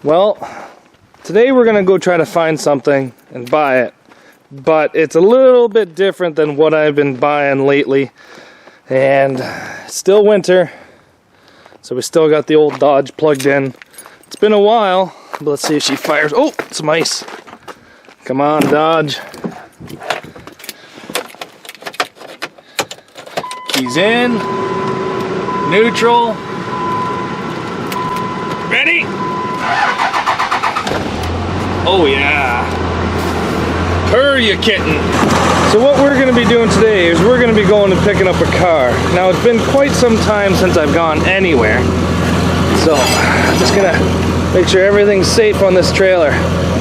Well, today we're gonna go try to find something and buy it, but it's a little bit different than what I've been buying lately. And it's still winter, so we still got the old Dodge plugged in. It's been a while, but let's see if she fires. Oh, some ice. Come on, Dodge. Keys in, neutral, ready? Oh yeah, purr you kitten. So what we're going to be doing today is we're going to be going and picking up a car. Now it's been quite some time since I've gone anywhere, so I'm just going to make sure everything's safe on this trailer.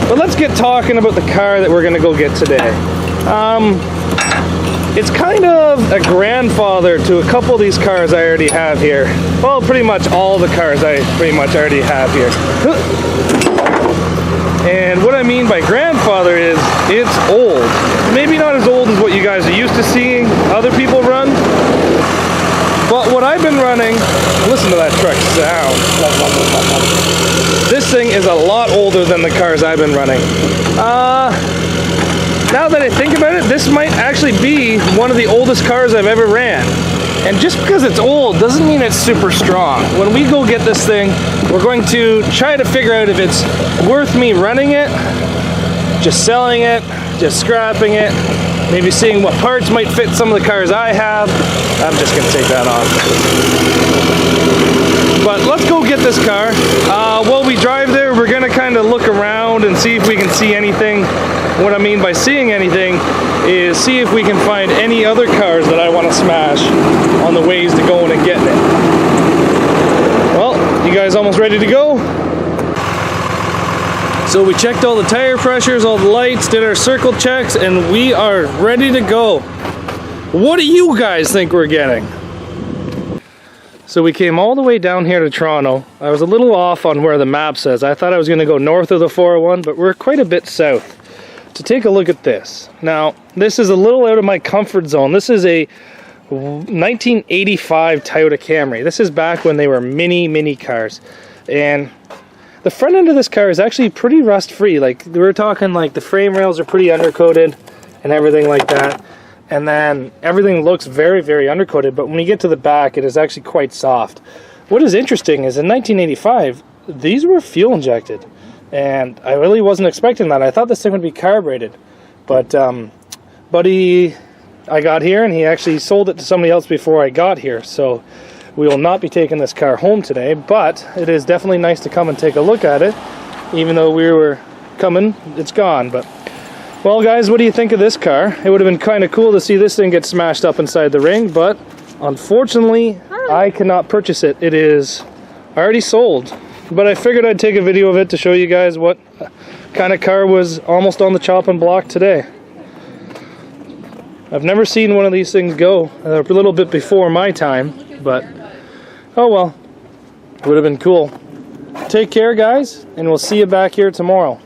But let's get talking about the car that we're going to go get today. It's kind of a grandfather to a couple of these cars I already have here. Well, pretty much all the cars I pretty much already have here. And what I mean by grandfather is it's old. Maybe not as old as what you guys are used to seeing other people run. But what I've been running, listen to that truck sound. This thing is a lot older than the cars I've been running. Now that I think about it, this might actually be one of the oldest cars I've ever ran. And just because it's old doesn't mean it's super strong. When we go get this thing, we're going to try to figure out if it's worth me running it, just selling it, just scrapping it, maybe seeing what parts might fit some of the cars I have. I'm just going to take that off. But let's go get this car. While we drive there, we're going to kind of look around and see if we can see anything. What I mean by seeing anything is see if we can find any other cars that I want to smash on the ways to going and getting it. Well, you guys almost ready to go? So we checked all the tire pressures, all the lights, did our circle checks, and we are ready to go. What do you guys think we're getting? So we came all the way down here to Toronto. I was a little off on where the map says. I thought I was going to go north of the 401, but we're quite a bit south. To take a look at this. Now, this is a little out of my comfort zone. This is a 1985 Toyota Camry. This is back when they were mini cars. And the front end of this car is actually pretty rust free. Like, we're talking like the frame rails are pretty undercoated and everything like that. And then everything looks very undercoated, but when you get to the back, it is actually quite soft. What is interesting is in 1985, these were fuel injected. And I really wasn't expecting that. I thought this thing would be carbureted. But buddy, I got here and he actually sold it to somebody else before I got here. So we will not be taking this car home today. But it is definitely nice to come and take a look at it. Even though we were coming, it's gone. But well, guys, what do you think of this car? It would have been kind of cool to see this thing get smashed up inside the ring. But unfortunately, I cannot purchase it. It is already sold. But I figured I'd take a video of it to show you guys what kind of car was almost on the chopping block today. I've never seen one of these things go. A little bit before my time, but oh well. It would have been cool. Take care, guys, and we'll see you back here tomorrow.